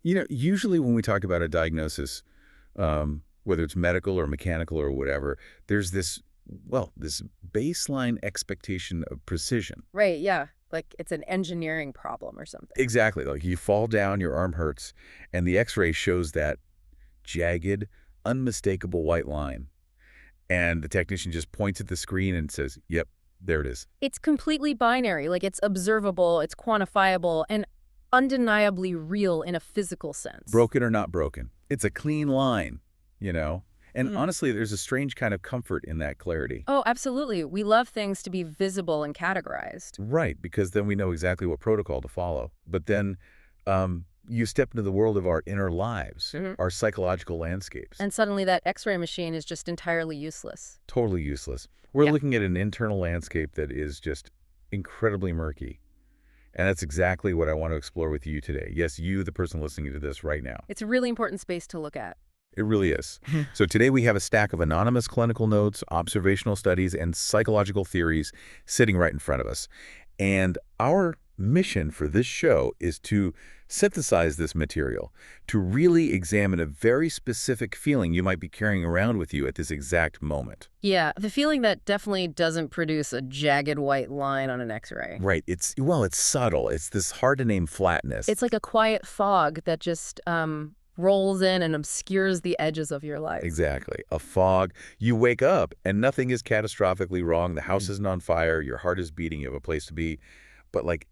Usually when we talk about a diagnosis, whether it's medical or mechanical or whatever, there's this baseline expectation of precision. Right, yeah. Like it's an engineering problem or something. Exactly. Like you fall down, your arm hurts, and the x-ray shows that jagged, unmistakable white line. And the technician just points at the screen and says, yep, there it is. It's completely binary. Like it's observable, it's quantifiable, and undeniably real in a physical sense. Broken or not broken. It's a clean line, you know? And Mm. honestly, there's a strange kind of comfort in that clarity. Oh, absolutely. We love things to be visible and categorized. Right, because then we know exactly what protocol to follow. But then you step into the world of our inner lives, our psychological landscapes. And suddenly that x-ray machine is just entirely useless. Totally useless. We're Yeah. looking at an internal landscape that is just incredibly murky. And that's exactly what I want to explore with you today. Yes, you, the person listening to this right now. It's a really important space to look at. It really is. So today we have a stack of anonymous clinical notes, observational studies, and psychological theories sitting right in front of us. And our mission for this show is to synthesize this material, to really examine a very specific feeling you might be carrying around with you at this exact moment. Yeah, the feeling that definitely doesn't produce a jagged white line on an x-ray. Right. It's subtle. It's this hard-to-name flatness. It's like a quiet fog that just rolls in and obscures the edges of your life. Exactly. A fog. You wake up and nothing is catastrophically wrong. The house isn't on fire. Your heart is beating. You have a place to be. But, like,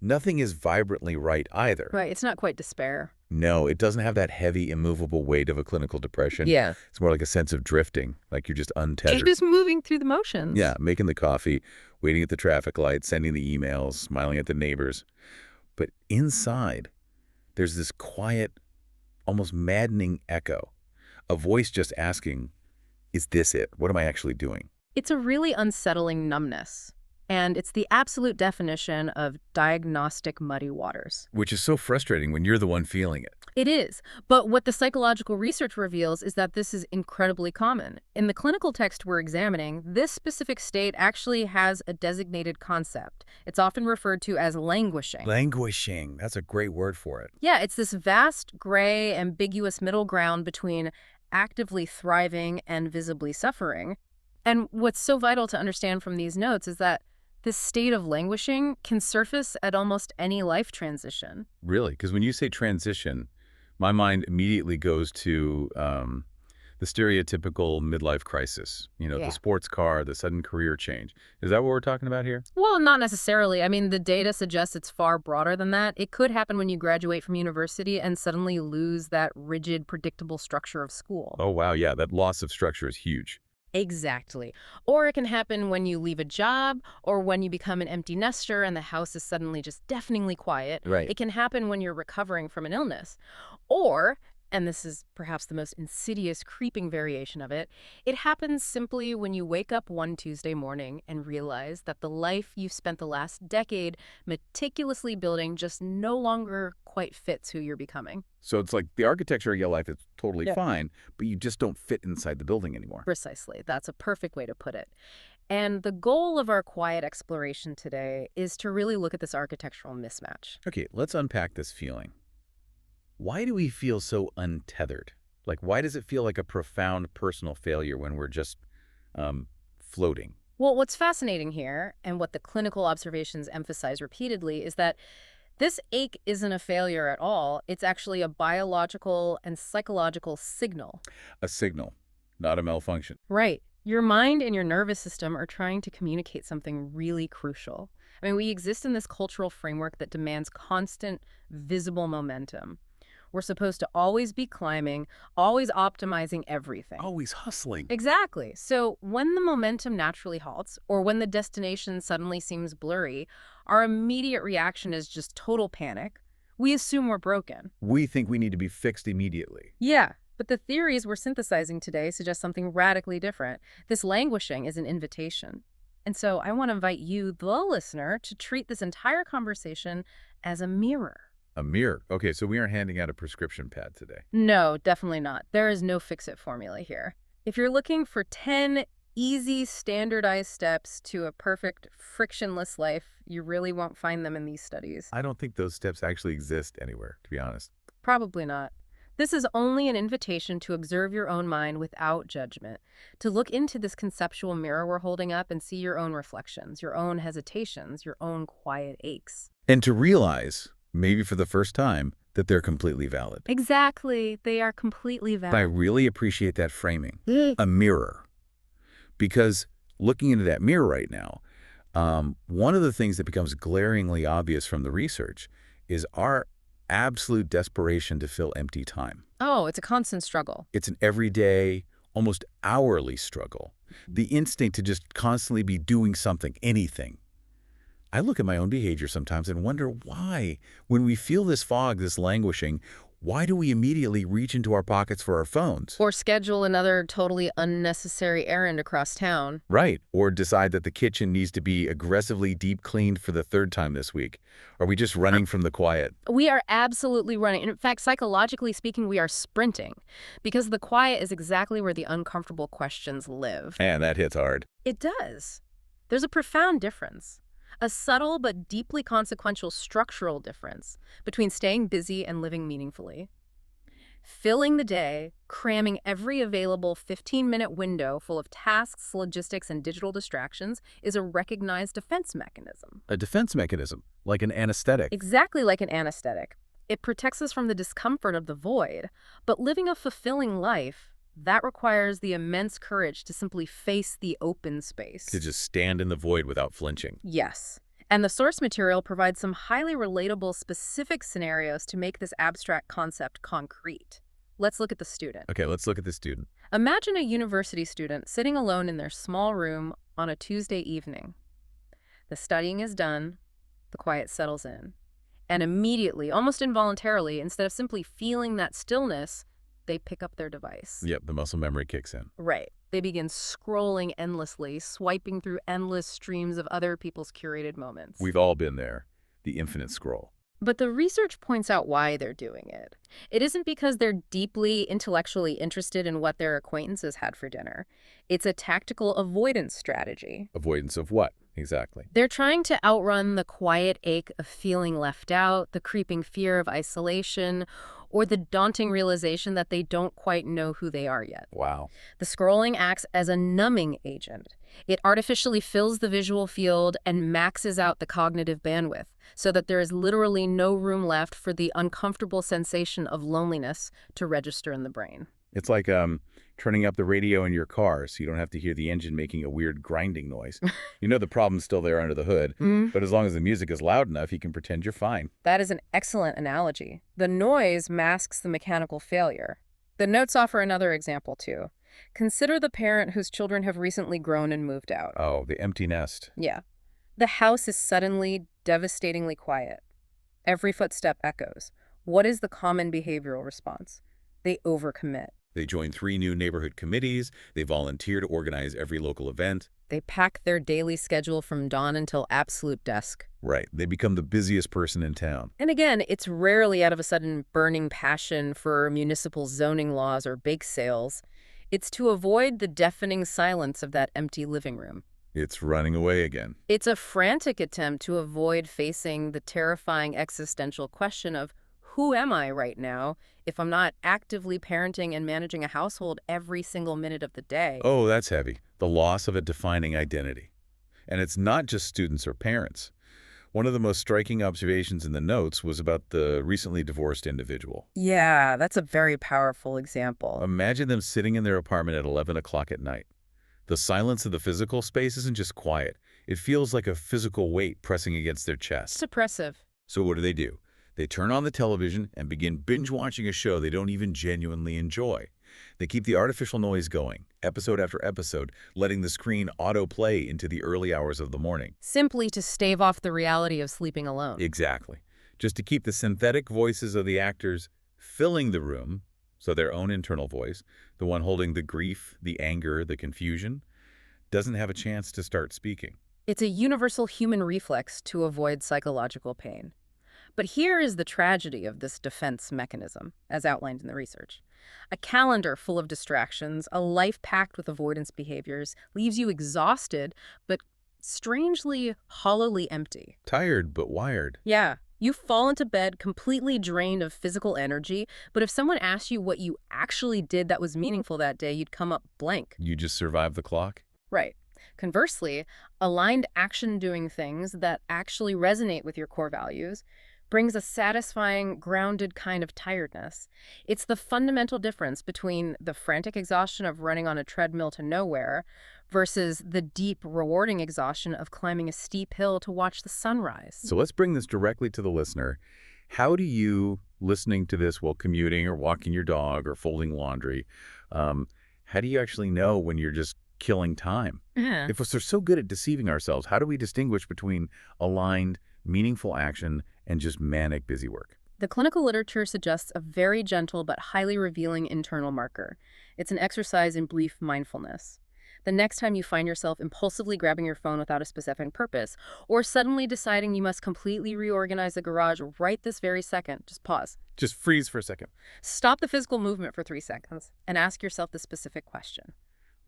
nothing is vibrantly right either. Right, it's not quite despair. No, it doesn't have that heavy, immovable weight of a clinical depression. Yeah. It's more like a sense of drifting, like you're just untethered. You're just moving through the motions. Yeah, making the coffee, waiting at the traffic light, sending the emails, smiling at the neighbors. But inside, there's this quiet, almost maddening echo, a voice just asking, is this it? What am I actually doing? It's a really unsettling numbness. And it's the absolute definition of diagnostic muddy waters. Which is so frustrating when you're the one feeling it. It is. But what the psychological research reveals is that this is incredibly common. In the clinical text we're examining, this specific state actually has a designated concept. It's often referred to as languishing. Languishing. That's a great word for it. Yeah, it's this vast, gray, ambiguous middle ground between actively thriving and visibly suffering. And what's so vital to understand from these notes is that this state of languishing can surface at almost any life transition. Really? Because when you say transition, my mind immediately goes to the stereotypical midlife crisis. Yeah. The sports car, the sudden career change. Is that what we're talking about here? Well, not necessarily. I mean, the data suggests it's far broader than that. It could happen when you graduate from university and suddenly lose that rigid, predictable structure of school. Oh, wow. Yeah, that loss of structure is huge. Exactly. Or it can happen when you leave a job or when you become an empty nester and the house is suddenly just deafeningly quiet. Right. It can happen when you're recovering from an illness. Or, and this is perhaps the most insidious, creeping variation of it, it happens simply when you wake up one Tuesday morning and realize that the life you've spent the last decade meticulously building just no longer quite fits who you're becoming. So it's like the architecture of your life is totally Yeah. fine, but you just don't fit inside the building anymore. Precisely. That's a perfect way to put it. And the goal of our quiet exploration today is to really look at this architectural mismatch. Okay, let's unpack this feeling. Why do we feel so untethered? Like, why does it feel like a profound personal failure when we're just floating? Well, what's fascinating here, and what the clinical observations emphasize repeatedly, is that this ache isn't a failure at all. It's actually a biological and psychological signal. A signal, not a malfunction. Right. Your mind and your nervous system are trying to communicate something really crucial. I mean, we exist in this cultural framework that demands constant, visible momentum. We're supposed to always be climbing, always optimizing everything. Always hustling. Exactly. So when the momentum naturally halts, or when the destination suddenly seems blurry, our immediate reaction is just total panic. We assume we're broken. We think we need to be fixed immediately. Yeah, but the theories we're synthesizing today suggest something radically different. This languishing is an invitation. And so I want to invite you, the listener, to treat this entire conversation as a mirror. A mirror. Okay, so we aren't handing out a prescription pad today. No, definitely not. There is no fix-it formula here. If you're looking for 10 easy, standardized steps to a perfect, frictionless life, you really won't find them in these studies. I don't think those steps actually exist anywhere, to be honest. Probably not. This is only an invitation to observe your own mind without judgment, to look into this conceptual mirror we're holding up and see your own reflections, your own hesitations, your own quiet aches. And to realize, maybe for the first time, that they're completely valid. Exactly. They are completely I valid. really appreciate that framing. A mirror. Because looking into that mirror right now, one of the things that becomes glaringly obvious from the research is our absolute desperation to fill empty time. Oh, it's a constant struggle. It's an everyday, almost hourly struggle. The instinct to just constantly be doing something, anything. I look at my own behavior sometimes and wonder why, when we feel this fog, this languishing, why do we immediately reach into our pockets for our phones? Or schedule another totally unnecessary errand across town. Right. Or decide that the kitchen needs to be aggressively deep cleaned for the third time this week. Are we just running from the quiet? We are absolutely running. In fact, psychologically speaking, we are sprinting because the quiet is exactly where the uncomfortable questions live. And that hits hard. It does. There's a profound difference. A subtle but deeply consequential structural difference between staying busy and living meaningfully. Filling the day, cramming every available 15-minute window full of tasks, logistics, and digital distractions is a recognized defense mechanism. A defense mechanism, like an anesthetic. Exactly like an anesthetic. It protects us from the discomfort of the void, but living a fulfilling life, that requires the immense courage to simply face the open space. To just stand in the void without flinching. Yes. And the source material provides some highly relatable specific scenarios to make this abstract concept concrete. Let's look at the student. Okay, let's look at the student. Imagine a university student sitting alone in their small room on a Tuesday evening. The studying is done, the quiet settles in, and immediately, almost involuntarily, instead of simply feeling that stillness, they pick up their device. Yep, the muscle memory kicks in. Right. They begin scrolling endlessly, swiping through endless streams of other people's curated moments. We've all been there. The infinite scroll. But the research points out why they're doing it. It isn't because they're deeply intellectually interested in what their acquaintances had for dinner. It's a tactical avoidance strategy. Avoidance of what, exactly? They're trying to outrun the quiet ache of feeling left out, the creeping fear of isolation, or the daunting realization that they don't quite know who they are yet. Wow. The scrolling acts as a numbing agent. It artificially fills the visual field and maxes out the cognitive bandwidth so that there is literally no room left for the uncomfortable sensation of loneliness to register in the brain. It's like turning up the radio in your car so you don't have to hear the engine making a weird grinding noise. You know the problem's still there under the hood, but as long as the music is loud enough, you can pretend you're fine. That is an excellent analogy. The noise masks the mechanical failure. The notes offer another example, too. Consider the parent whose children have recently grown and moved out. Oh, the empty nest. Yeah. The house is suddenly, devastatingly quiet. Every footstep echoes. What is the common behavioral response? They overcommit. They join 3 new neighborhood committees. They volunteer to organize every local event. They pack their daily schedule from dawn until absolute dusk. Right. They become the busiest person in town. And again, it's rarely out of a sudden burning passion for municipal zoning laws or bake sales. It's to avoid the deafening silence of that empty living room. It's running away again. It's a frantic attempt to avoid facing the terrifying existential question of, who am I right now if I'm not actively parenting and managing a household every single minute of the day? Oh, that's heavy. The loss of a defining identity. And it's not just students or parents. One of the most striking observations in the notes was about the recently divorced individual. Yeah, that's a very powerful example. Imagine them sitting in their apartment at 11 o'clock at night. The silence of the physical space isn't just quiet. It feels like a physical weight pressing against their chest. It's oppressive. So what do? They turn on the television and begin binge-watching a show they don't even genuinely enjoy. They keep the artificial noise going, episode after episode, letting the screen autoplay into the early hours of the morning. Simply to stave off the reality of sleeping alone. Exactly. Just to keep the synthetic voices of the actors filling the room, so their own internal voice, the one holding the grief, the anger, the confusion, doesn't have a chance to start speaking. It's a universal human reflex to avoid psychological pain. But here is the tragedy of this defense mechanism, as outlined in the research. A calendar full of distractions, a life packed with avoidance behaviors, leaves you exhausted, but strangely, hollowly empty. Tired but wired. Yeah, You fall into bed completely drained of physical energy, but if someone asked you what you actually did that was meaningful that day, you'd come up blank. You just survive the clock? Right. Conversely, aligned action doing things that actually resonate with your core values brings a satisfying, grounded kind of tiredness. It's the fundamental difference between the frantic exhaustion of running on a treadmill to nowhere versus the deep, rewarding exhaustion of climbing a steep hill to watch the sunrise. So let's bring this directly to the listener. How do you, listening to this while commuting or walking your dog or folding laundry, how do you actually know when you're just killing time? Yeah. If we're so good at deceiving ourselves, how do we distinguish between aligned, meaningful action and just manic busy work? The clinical literature suggests a very gentle but highly revealing internal marker. It's an exercise in brief mindfulness. The next time you find yourself impulsively grabbing your phone without a specific purpose, or suddenly deciding you must completely reorganize the garage right this very second, just pause. Just freeze for a second. Stop the physical movement for 3 seconds and ask yourself the specific question.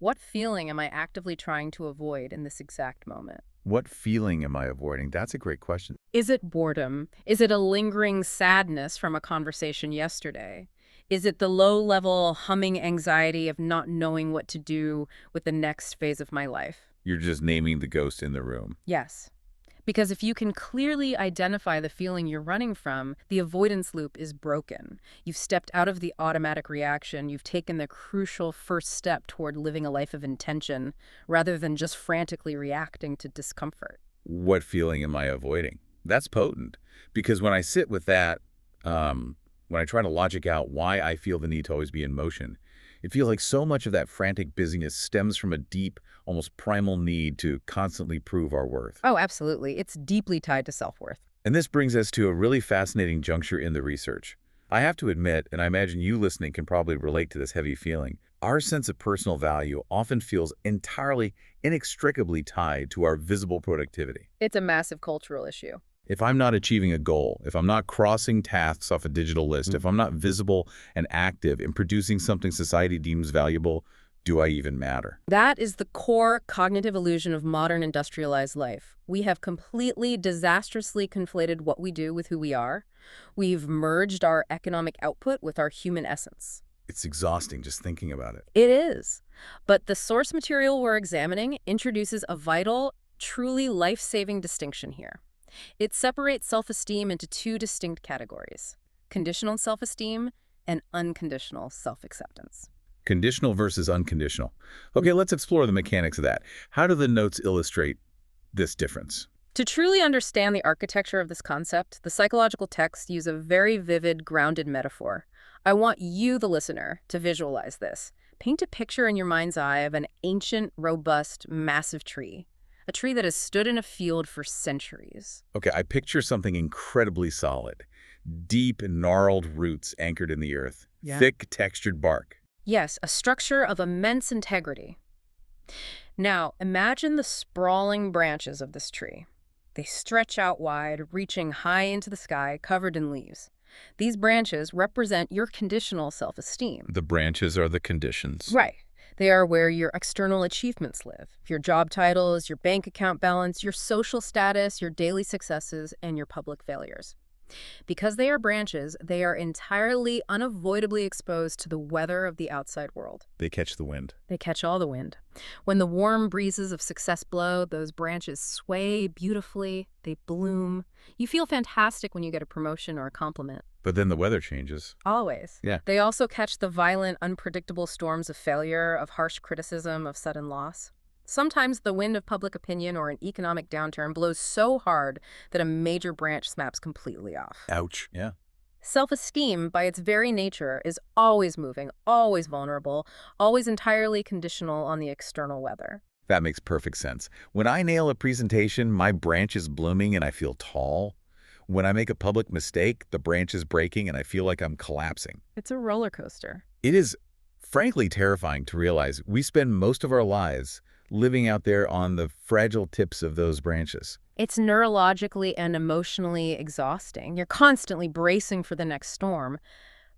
What feeling am I actively trying to avoid in this exact moment? What feeling am I avoiding? That's a great question. Is it boredom? Is it a lingering sadness from a conversation yesterday? Is it the low-level humming anxiety of not knowing what to do with the next phase of my life? You're just naming the ghost in the room. Yes. Because if you can clearly identify the feeling you're running from, the avoidance loop is broken. You've stepped out of the automatic reaction. You've taken the crucial first step toward living a life of intention, rather than just frantically reacting to discomfort. What feeling am I avoiding? That's potent. Because when I sit with that, when I try to logic out why I feel the need to always be in motion, it feels like so much of that frantic busyness stems from a deep, almost primal need to constantly prove our worth. Oh, absolutely. It's deeply tied to self-worth. And this brings us to a really fascinating juncture in the research. I have to admit, and I imagine you listening can probably relate to this heavy feeling, our sense of personal value often feels entirely, inextricably tied to our visible productivity. It's a massive cultural issue. If I'm not achieving a goal, if I'm not crossing tasks off a digital list, if I'm not visible and active in producing something society deems valuable, do I even matter? That is the core cognitive illusion of modern industrialized life. We have completely disastrously conflated what we do with who we are. We've merged our economic output with our human essence. It's exhausting just thinking about it. It is. But the source material we're examining introduces a vital, truly life-saving distinction here. It separates self-esteem into 2 distinct categories: conditional self-esteem and unconditional self-acceptance. Conditional versus unconditional. Okay, let's explore the mechanics of that. How do the notes illustrate this difference? To truly understand the architecture of this concept, the psychological texts use a very vivid, grounded metaphor. I want you, the listener, to visualize this. Paint a picture in your mind's eye of an ancient, robust, massive tree. A tree that has stood in a field for centuries. Okay, I picture something incredibly solid. Deep, gnarled roots anchored in the earth. Yeah. Thick, textured bark. Yes, a structure of immense integrity. Now, imagine the sprawling branches of this tree. They stretch out wide, reaching high into the sky, covered in leaves. These branches represent your conditional self-esteem. The branches are the conditions. Right. They are where your external achievements live. Your job titles, your bank account balance, your social status, your daily successes, and your public failures. Because they are branches, they are entirely unavoidably exposed to the weather of the outside world. They catch the wind. They catch all the wind. When the warm breezes of success blow, those branches sway beautifully, they bloom. You feel fantastic when you get a promotion or a compliment. But then the weather changes. Always. Yeah. They also catch the violent, unpredictable storms of failure, of harsh criticism, of sudden loss. Sometimes the wind of public opinion or an economic downturn blows so hard that a major branch snaps completely off. Ouch. Yeah. Self-esteem, by its very nature, is always moving, always vulnerable, always entirely conditional on the external weather. That makes perfect sense. When I nail a presentation, my branch is blooming and I feel tall. When I make a public mistake, the branch is breaking and I feel like I'm collapsing. It's a roller coaster. It is frankly terrifying to realize we spend most of our lives living out there on the fragile tips of those branches. It's neurologically and emotionally exhausting. You're constantly bracing for the next storm.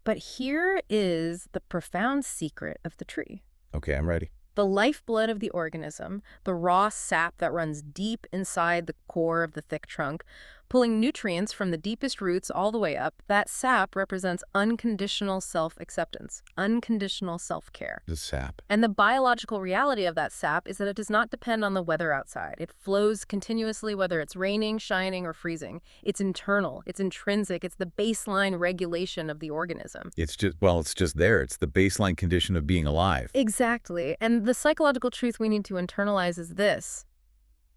But here is the profound secret of the tree. Okay, I'm ready. The lifeblood of the organism, the raw sap that runs deep inside the core of the thick trunk, pulling nutrients from the deepest roots all the way up. That sap represents unconditional self-acceptance, unconditional self-care. The sap. And the biological reality of that sap is that it does not depend on the weather outside. It flows continuously, whether it's raining, shining, or freezing. It's internal, it's intrinsic, it's the baseline regulation of the organism. It's just there. It's the baseline condition of being alive. Exactly. And the psychological truth we need to internalize is this.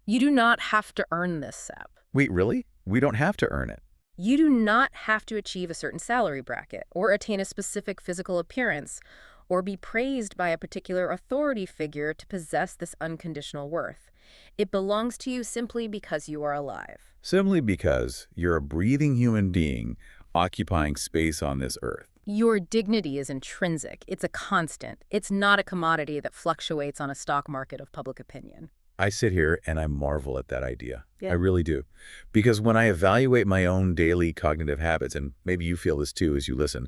You do not have to earn this sap. Wait, really? We don't have to earn it. You do not have to achieve a certain salary bracket or attain a specific physical appearance or be praised by a particular authority figure to possess this unconditional worth. It belongs to you simply because you are alive. Simply because you're a breathing human being occupying space on this earth. Your dignity is intrinsic. It's a constant. It's not a commodity that fluctuates on a stock market of public opinion. I sit here and I marvel at that idea. Yeah. I really do. Because when I evaluate my own daily cognitive habits, and maybe you feel this too as you listen,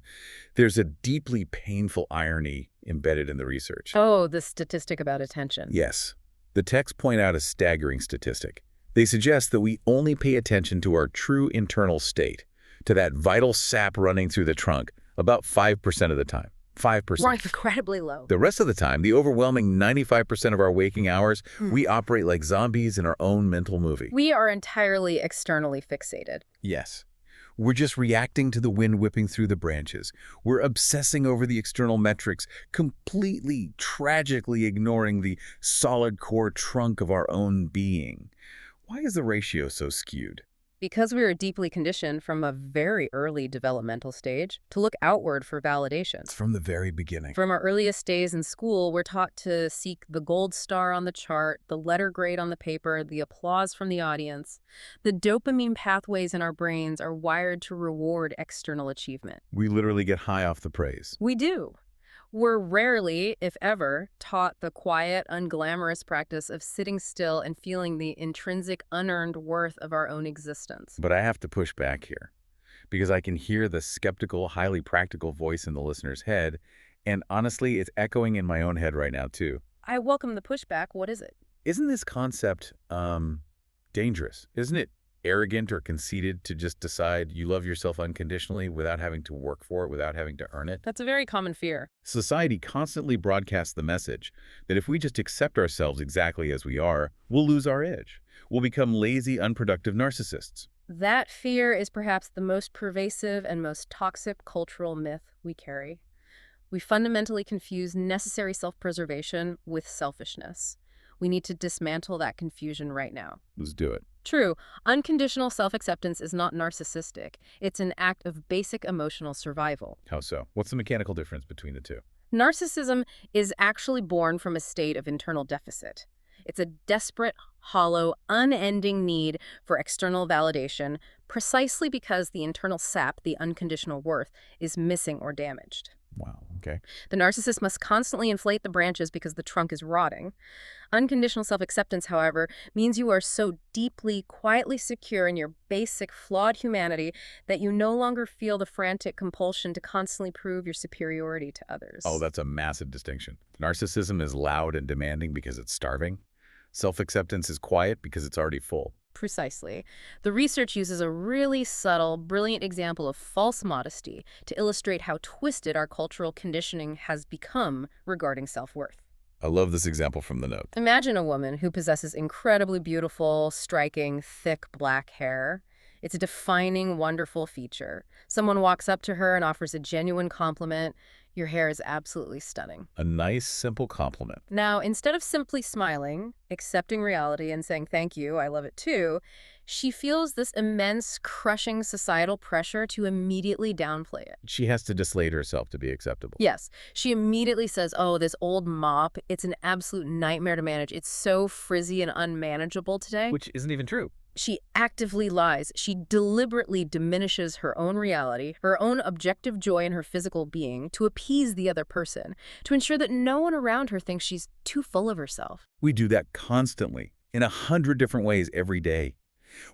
there's a deeply painful irony embedded in the research. Oh, the statistic about attention. Yes. The texts point out a staggering statistic. They suggest that we only pay attention to our true internal state, to that vital sap running through the trunk, about 5% of the time. 5%. We're incredibly low. The rest of the time, the overwhelming 95% of our waking hours, we operate like zombies in our own mental movie. We are entirely externally fixated. Yes. We're just reacting to the wind whipping through the branches. We're obsessing over the external metrics, completely, tragically ignoring the solid core trunk of our own being. Why is the ratio so skewed? Because we are deeply conditioned from a very early developmental stage to look outward for validation. It's from the very beginning. From our earliest days in school, we're taught to seek the gold star on the chart, the letter grade on the paper, the applause from the audience. The dopamine pathways in our brains are wired to reward external achievement. We literally get high off the praise. We do. We're rarely, if ever, taught the quiet, unglamorous practice of sitting still and feeling the intrinsic, unearned worth of our own existence. But I have to push back here, because I can hear the skeptical, highly practical voice in the listener's head, and honestly, it's echoing in my own head right now, too. I welcome the pushback. What is it? Isn't this concept, dangerous? Isn't it arrogant or conceited to just decide you love yourself unconditionally without having to work for it, without having to earn it? That's a very common fear. Society constantly broadcasts the message that if we just accept ourselves exactly as we are, we'll lose our edge. We'll become lazy, unproductive narcissists. That fear is perhaps the most pervasive and most toxic cultural myth we carry. We fundamentally confuse necessary self-preservation with selfishness. We need to dismantle that confusion right now. Let's do it. True, unconditional self-acceptance is not narcissistic. It's an act of basic emotional survival. How so? What's the mechanical difference between the two? Narcissism is actually born from a state of internal deficit. It's a desperate, hollow, unending need for external validation, precisely because the internal sap, the unconditional worth, is missing or damaged. Wow, okay. The narcissist must constantly inflate the branches because the trunk is rotting. Unconditional self-acceptance, however, means you are so deeply, quietly secure in your basic, flawed humanity that you no longer feel the frantic compulsion to constantly prove your superiority to others. Oh, that's a massive distinction. Narcissism is loud and demanding because it's starving. Self-acceptance is quiet because it's already full. Precisely. The research uses a really subtle, brilliant example of false modesty to illustrate how twisted our cultural conditioning has become regarding self-worth. I love this example from the note. Imagine a woman who possesses incredibly beautiful, striking, thick black hair. It's a defining, wonderful feature. Someone walks up to her and offers a genuine compliment. Your hair is absolutely stunning. A nice, simple compliment. Now, instead of simply smiling, accepting reality, and saying, thank you, I love it too, she feels this immense, crushing societal pressure to immediately downplay it. She has to dissuade herself to be acceptable. Yes. She immediately says, oh, this old mop, it's an absolute nightmare to manage. It's so frizzy and unmanageable today. Which isn't even true. She actively lies. She deliberately diminishes her own reality, her own objective joy in her physical being, to appease the other person, to ensure that no one around her thinks she's too full of herself. We do that constantly, in 100 different ways every day.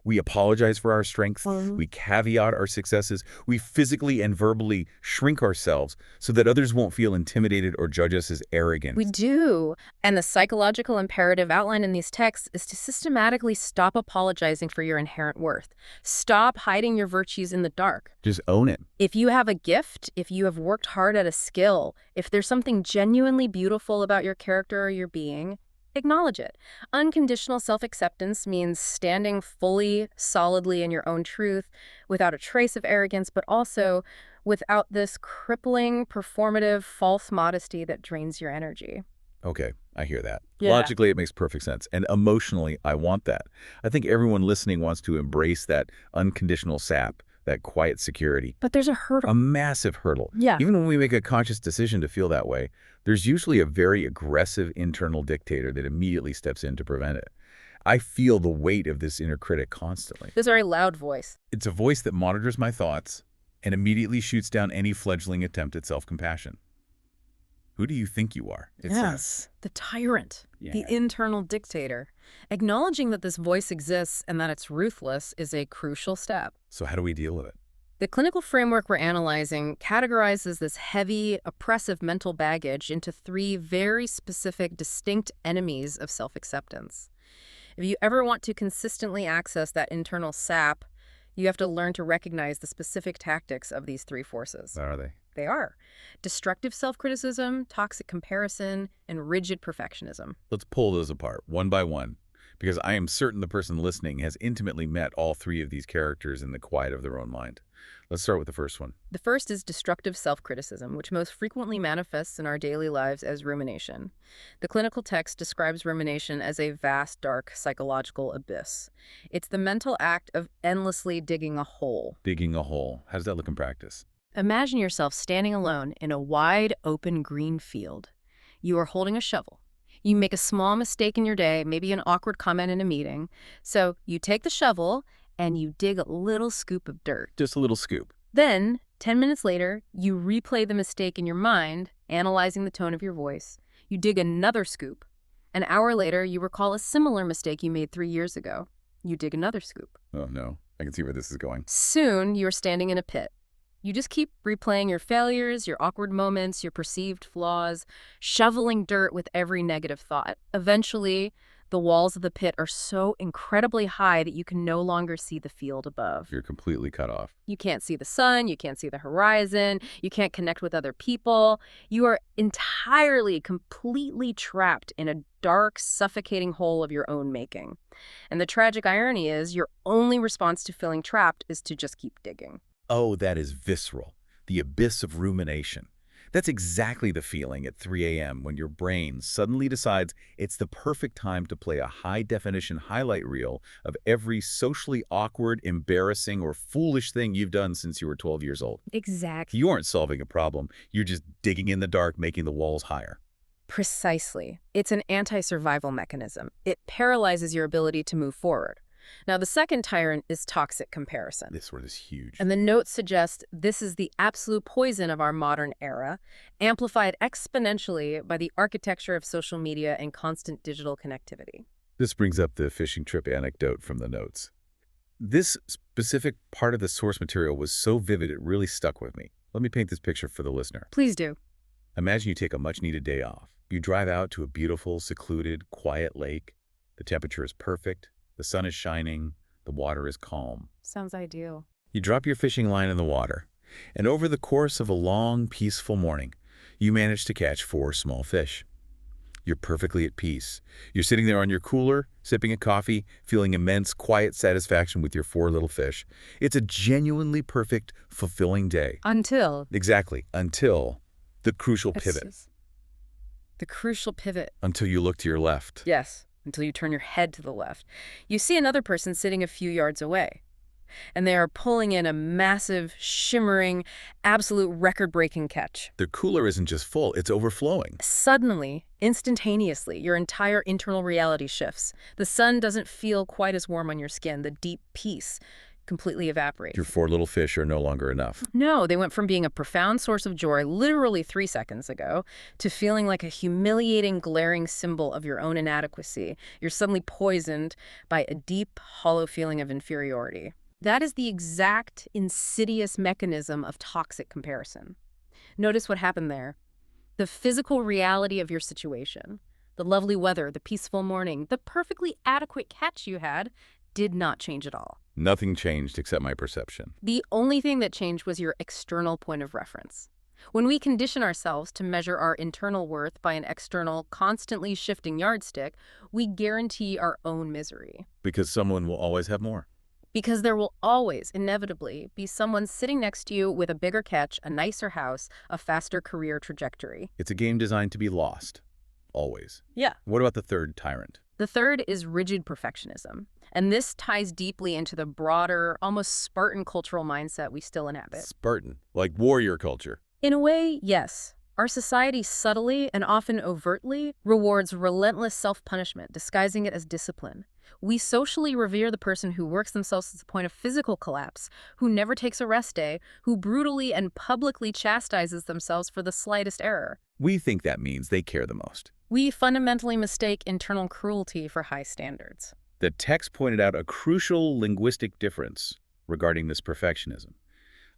We apologize for our strengths. Mhm. We caveat our successes. We physically and verbally shrink ourselves so that others won't feel intimidated or judge us as We arrogant. do. And the psychological imperative outlined in these texts is to systematically stop apologizing for your inherent worth. Stop hiding your virtues in the dark. Just own it. If you have a gift, if you have worked hard at a skill, if there's something genuinely beautiful about your character or your being, acknowledge it. Unconditional self-acceptance means standing fully, solidly in your own truth, without a trace of arrogance, but also without this crippling, performative, false modesty that drains your energy. Okay, I hear that. Yeah. Logically, it makes perfect sense. And emotionally, I want that. I think everyone listening wants to embrace that unconditional sap, that quiet security. But there's a hurdle. A massive hurdle. Yeah. Even when we make a conscious decision to feel that way, there's usually a very aggressive internal dictator that immediately steps in to prevent it. I feel the weight of this inner critic constantly. This very loud voice. It's a voice that monitors my thoughts and immediately shoots down any fledgling attempt at self-compassion. Who do you think you are? It says. The tyrant, the Yeah. internal dictator. Acknowledging that this voice exists and that it's ruthless is a crucial step. So how do we deal with it? The clinical framework we're analyzing categorizes this heavy, oppressive mental baggage into 3 very specific, distinct enemies of self-acceptance. If you ever want to consistently access that internal sap, you have to learn to recognize the specific tactics of these 3 forces. What are they? They are destructive self-criticism, toxic comparison, and rigid perfectionism. Let's pull those apart one by one, because I am certain the person listening has intimately met all 3 of these characters in the quiet of their own mind. Let's start with the first one. The first is destructive self-criticism, which most frequently manifests in our daily lives as rumination. The clinical text describes rumination as a vast, dark psychological abyss. It's the mental act of endlessly digging a hole. Digging a hole. How does that look in practice? Imagine yourself standing alone in a wide, open green field. You are holding a shovel. You make a small mistake in your day, maybe an awkward comment in a meeting. So you take the shovel and you dig a little scoop of dirt. Just a little scoop. Then, 10 minutes later, you replay the mistake in your mind, analyzing the tone of your voice. You dig another scoop. An hour later, you recall a similar mistake you made 3 years ago. You dig another scoop. Oh, no. I can see where this is going. Soon, you're standing in a pit. You just keep replaying your failures, your awkward moments, your perceived flaws, shoveling dirt with every negative thought. Eventually, the walls of the pit are so incredibly high that you can no longer see the field above. You're completely cut off. You can't see the sun, you can't see the horizon, you can't connect with other people. You are entirely, completely trapped in a dark, suffocating hole of your own making. And the tragic irony is your only response to feeling trapped is to just keep digging. Oh, that is visceral. The abyss of rumination. That's exactly the feeling at 3 a.m. when your brain suddenly decides it's the perfect time to play a high-definition highlight reel of every socially awkward, embarrassing, or foolish thing you've done since you were 12 years old. Exactly. You aren't solving a problem. You're just digging in the dark, making the walls higher. Precisely. It's an anti-survival mechanism. It paralyzes your ability to move forward. Now, the second tyrant is toxic comparison. This word is huge. And the notes suggest this is the absolute poison of our modern era, amplified exponentially by the architecture of social media and constant digital connectivity. This brings up the fishing trip anecdote from the notes. This specific part of the source material was so vivid it really stuck with me. Let me paint this picture for the listener. Please do. Imagine you take a much-needed day off. You drive out to a beautiful, secluded, quiet lake. The temperature is perfect. The sun is shining. The water is calm. Sounds ideal. You drop your fishing line in the water, and over the course of a long, peaceful morning, you manage to catch 4 small fish. You're perfectly at peace. You're sitting there on your cooler, sipping a coffee, feeling immense, quiet satisfaction with your 4 little fish. It's a genuinely perfect, fulfilling day. Until Exactly, until the crucial pivot. The crucial pivot. Until you look to your left. Yes, until you turn your head to the left. You see another person sitting a few yards away, and they are pulling in a massive, shimmering, absolute record-breaking catch. The cooler isn't just full, it's overflowing. Suddenly, instantaneously, your entire internal reality shifts. The sun doesn't feel quite as warm on your skin, the deep peace. completely evaporate. Your four little fish are no longer enough. No, they went from being a profound source of joy literally 3 seconds ago to feeling like a humiliating, glaring symbol of your own inadequacy. You're suddenly poisoned by a deep, hollow feeling of inferiority. That is the exact insidious mechanism of toxic comparison. Notice what happened there. The physical reality of your situation, the lovely weather, the peaceful morning, the perfectly adequate catch you had, did not change at all. Nothing changed except my perception. The only thing that changed was your external point of reference. When we condition ourselves to measure our internal worth by an external, constantly shifting yardstick, we guarantee our own misery. Because someone will always have more. Because there will always, inevitably, be someone sitting next to you with a bigger catch, a nicer house, a faster career trajectory. It's a game designed to be lost. Always. Yeah. What about the third tyrant? The third is rigid perfectionism. And this ties deeply into the broader, almost Spartan cultural mindset we still inhabit. Spartan, like warrior culture. In a way, yes. Our society subtly and often overtly rewards relentless self-punishment, disguising it as discipline. We socially revere the person who works themselves to the point of physical collapse, who never takes a rest day, who brutally and publicly chastises themselves for the slightest error. We think that means they care the most. We fundamentally mistake internal cruelty for high standards. The text pointed out a crucial linguistic difference regarding this perfectionism,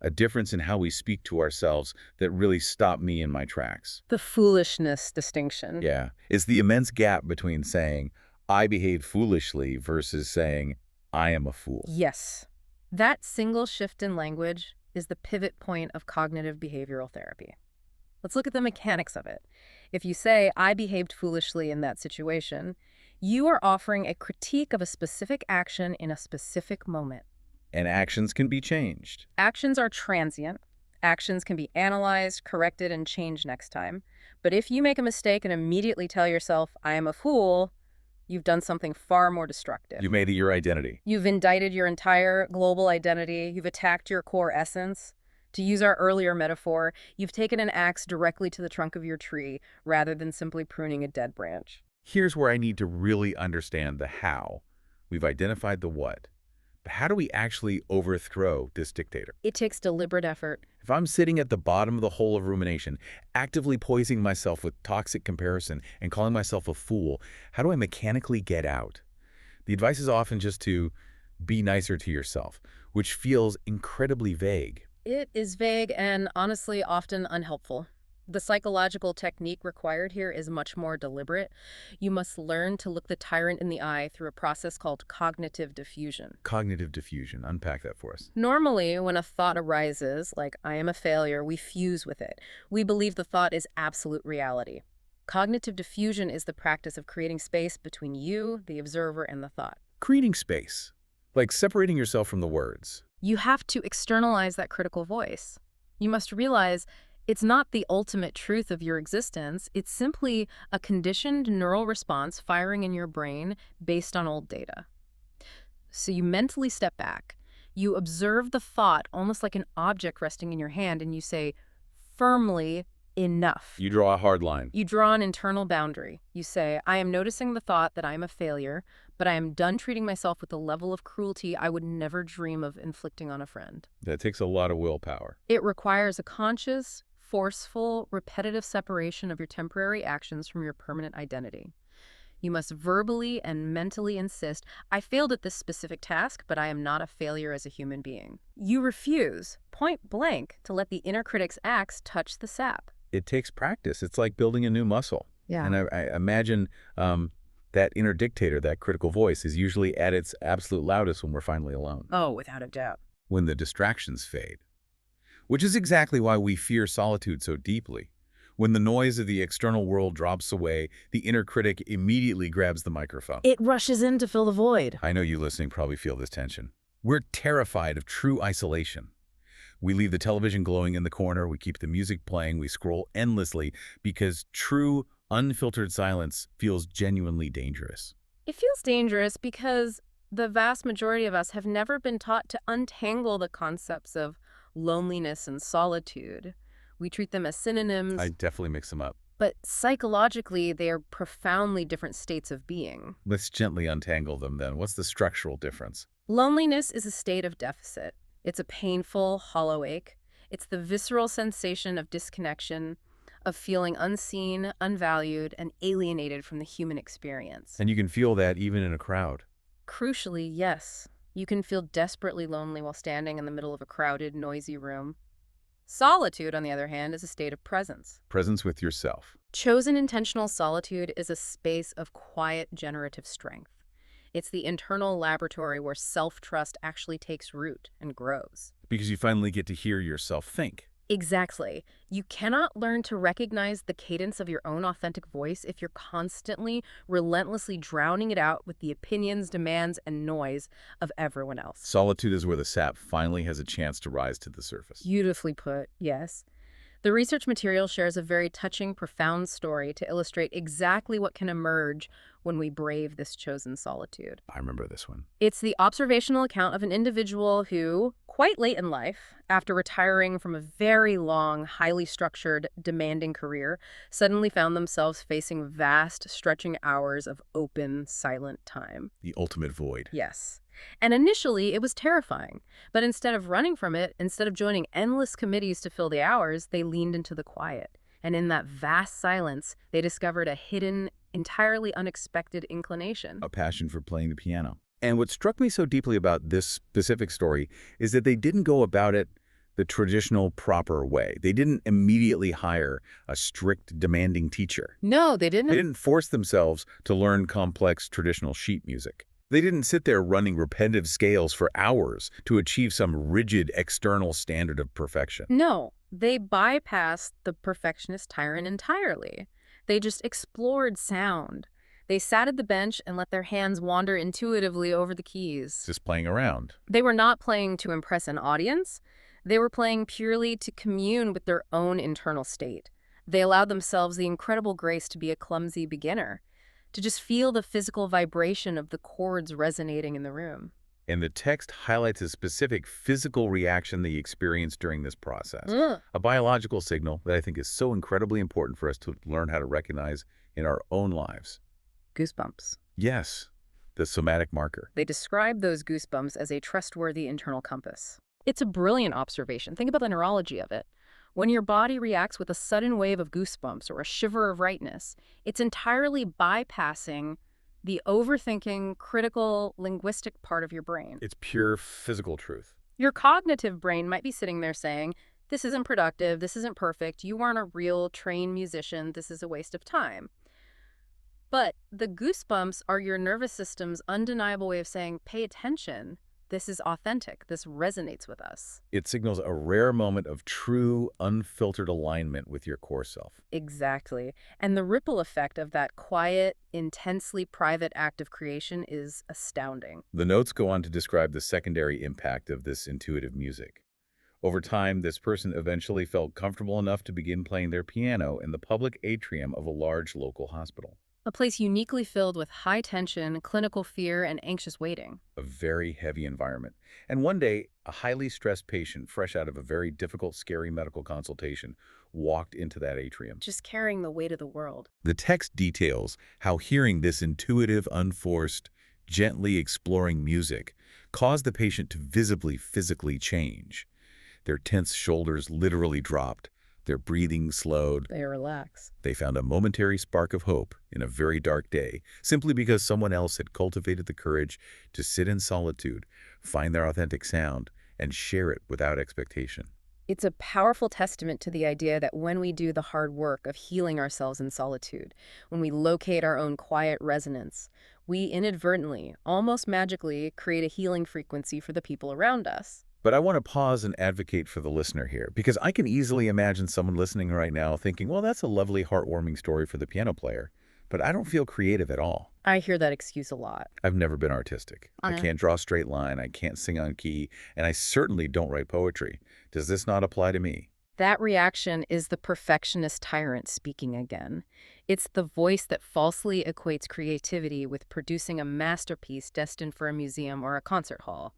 a difference in how we speak to ourselves that really stopped me in my tracks. The foolishness distinction. Yeah, it's the immense gap between saying, I behaved foolishly versus saying, I am a fool. Yes. That single shift in language is the pivot point of cognitive behavioral therapy. Let's look at the mechanics of it. If you say, I behaved foolishly in that situation, you are offering a critique of a specific action in a specific moment. And actions can be changed. Actions are transient. Actions can be analyzed, corrected, and changed next time. But if you make a mistake and immediately tell yourself, I am a fool, you've done something far more destructive. You made it your identity. You've indicted your entire global identity. You've attacked your core essence. To use our earlier metaphor, you've taken an axe directly to the trunk of your tree rather than simply pruning a dead branch. Here's where I need to really understand the how. We've identified the what. But how do we actually overthrow this dictator? It takes deliberate effort. If I'm sitting at the bottom of the hole of rumination, actively poisoning myself with toxic comparison and calling myself a fool, how do I mechanically get out? The advice is often just to be nicer to yourself, which feels incredibly vague. It is vague and honestly often unhelpful. The psychological technique required here is much more deliberate. You must learn to look the tyrant in the eye through a process called cognitive diffusion. Cognitive diffusion. Unpack that for us. Normally, when a thought arises, like I am a failure, we fuse with it. We believe the thought is absolute reality. Cognitive diffusion is the practice of creating space between you, the observer, and the thought. Creating space. Like separating yourself from the words. You have to externalize that critical voice. You must realize it's not the ultimate truth of your existence. It's simply a conditioned neural response firing in your brain based on old data. So you mentally step back. You observe the thought almost like an object resting in your hand, and you say, firmly, enough. You draw a hard line. You draw an internal boundary. You say, I am noticing the thought that I am a failure, but I am done treating myself with a level of cruelty I would never dream of inflicting on a friend. That takes a lot of willpower. It requires a conscious, forceful, repetitive separation of your temporary actions from your permanent identity. You must verbally and mentally insist, I failed at this specific task, but I am not a failure as a human being. You refuse, point blank, to let the inner critic's axe touch the sap. It takes practice. It's like building a new muscle. Yeah. And I imagine that inner dictator, that critical voice, is usually at its absolute loudest when we're finally alone. Oh, without a doubt. When the distractions fade. Which is exactly why we fear solitude so deeply. When the noise of the external world drops away, the inner critic immediately grabs the microphone. It rushes in to fill the void. I know you listening probably feel this tension. We're terrified of true isolation. We leave the television glowing in the corner, we keep the music playing, we scroll endlessly because true, unfiltered silence feels genuinely dangerous. It feels dangerous because the vast majority of us have never been taught to untangle the concepts of loneliness and solitude. We treat them as synonyms. I definitely mix them up. But psychologically, they are profoundly different states of being. Let's gently untangle them then. What's the structural difference? Loneliness is a state of deficit. It's a painful, hollow ache. It's the visceral sensation of disconnection, of feeling unseen, unvalued, and alienated from the human experience. And you can feel that even in a crowd. Crucially, yes, you can feel desperately lonely while standing in the middle of a crowded, noisy room. Solitude, on the other hand, is a state of presence. Presence with yourself. Chosen intentional solitude is a space of quiet, generative strength. It's the internal laboratory where self-trust actually takes root and grows. Because you finally get to hear yourself think. Exactly. You cannot learn to recognize the cadence of your own authentic voice if you're constantly, relentlessly drowning it out with the opinions, demands, and noise of everyone else. Solitude is where the sap finally has a chance to rise to the surface. Beautifully put, yes. The research material shares a very touching, profound story to illustrate exactly what can emerge when we brave this chosen solitude. I remember this one. It's the observational account of an individual who, quite late in life, after retiring from a very long, highly structured, demanding career, suddenly found themselves facing vast, stretching hours of open, silent time. The ultimate void. Yes. And initially, it was terrifying. But instead of running from it, instead of joining endless committees to fill the hours, they leaned into the quiet. And in that vast silence, they discovered a hidden, entirely unexpected inclination. A passion for playing the piano. And what struck me so deeply about this specific story is that they didn't go about it the traditional, proper way. They didn't immediately hire a strict, demanding teacher. No, they didn't. They didn't force themselves to learn complex, traditional sheet music. They didn't sit there running repetitive scales for hours to achieve some rigid external standard of perfection. No, they bypassed the perfectionist tyrant entirely. They just explored sound. They sat at the bench and let their hands wander intuitively over the keys. Just playing around. They were not playing to impress an audience. They were playing purely to commune with their own internal state. They allowed themselves the incredible grace to be a clumsy beginner, to just feel the physical vibration of the chords resonating in the room. And the text highlights a specific physical reaction they experienced during this process. A biological signal that I think is so incredibly important for us to learn how to recognize in our own lives. Goosebumps. Yes, the somatic marker. They describe those goosebumps as a trustworthy internal compass. It's a brilliant observation. Think about the neurology of it. When your body reacts with a sudden wave of goosebumps or a shiver of rightness, it's entirely bypassing the overthinking, critical, linguistic part of your brain. It's pure physical truth. Your cognitive brain might be sitting there saying, this isn't productive, this isn't perfect, you aren't a real trained musician, this is a waste of time. But the goosebumps are your nervous system's undeniable way of saying, pay attention. This is authentic. This resonates with us. It signals a rare moment of true, unfiltered alignment with your core self. Exactly. And the ripple effect of that quiet, intensely private act of creation is astounding. The notes go on to describe the secondary impact of this intuitive music. Over time, this person eventually felt comfortable enough to begin playing their piano in the public atrium of a large local hospital. A place uniquely filled with high tension, clinical fear, and anxious waiting. A very heavy environment. And one day, a highly stressed patient, fresh out of a very difficult, scary medical consultation, walked into that atrium. Just carrying the weight of the world. The text details how hearing this intuitive, unforced, gently exploring music caused the patient to visibly, physically change. Their tense shoulders literally dropped. Their breathing slowed. They relax. They found a momentary spark of hope in a very dark day, simply because someone else had cultivated the courage to sit in solitude, find their authentic sound, and share it without expectation. It's a powerful testament to the idea that when we do the hard work of healing ourselves in solitude, when we locate our own quiet resonance, we inadvertently, almost magically, create a healing frequency for the people around us. But I want to pause and advocate for the listener here, because I can easily imagine someone listening right now thinking, well, that's a lovely, heartwarming story for the piano player, but I don't feel creative at all. I hear that excuse a lot. I've never been artistic. I can't draw a straight line, I can't sing on key, and I certainly don't write poetry. Does this not apply to me? That reaction is the perfectionist tyrant speaking again. It's the voice that falsely equates creativity with producing a masterpiece destined for a museum or a concert hall.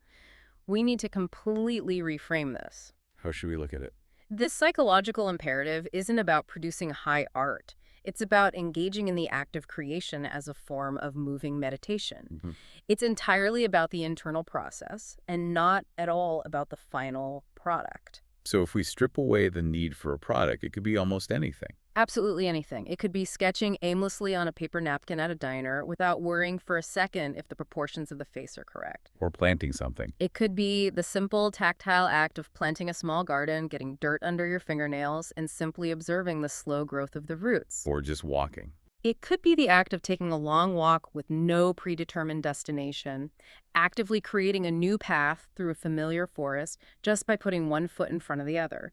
We need to completely reframe this. How should we look at it? This psychological imperative isn't about producing high art. It's about engaging in the act of creation as a form of moving meditation. Mhm. It's entirely about the internal process and not at all about the final product. So if we strip away the need for a product, it could be almost anything. Absolutely anything. It could be sketching aimlessly on a paper napkin at a diner without worrying for a second if the proportions of the face are correct. Or planting something. It could be the simple tactile act of planting a small garden, getting dirt under your fingernails, and simply observing the slow growth of the roots. Or just walking. It could be the act of taking a long walk with no predetermined destination, actively creating a new path through a familiar forest just by putting one foot in front of the other.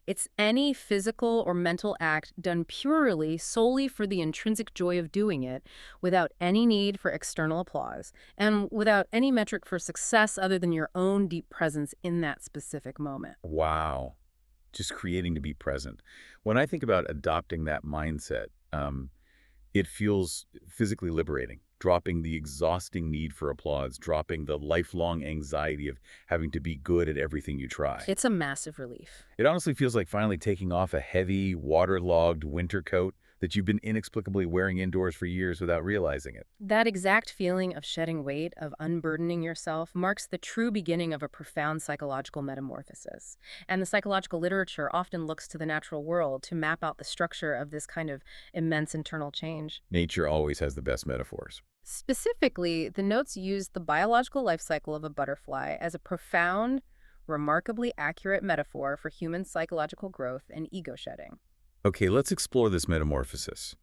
It's any physical or mental act done purely solely for the intrinsic joy of doing it, without any need for external applause, and without any metric for success other than your own deep presence in that specific moment. Wow. Just creating to be present. When I think about adopting that mindset, it feels physically liberating, dropping the exhausting need for applause, dropping the lifelong anxiety of having to be good at everything you try. It's a massive relief. It honestly feels like finally taking off a heavy, waterlogged winter coat that you've been inexplicably wearing indoors for years without realizing it. That exact feeling of shedding weight, of unburdening yourself, marks the true beginning of a profound psychological metamorphosis. And the psychological literature often looks to the natural world to map out the structure of this kind of immense internal change. Nature always has the best metaphors. Specifically, the notes use the biological life cycle of a butterfly as a profound, remarkably accurate metaphor for human psychological growth and ego shedding. Okay, let's explore this metamorphosis.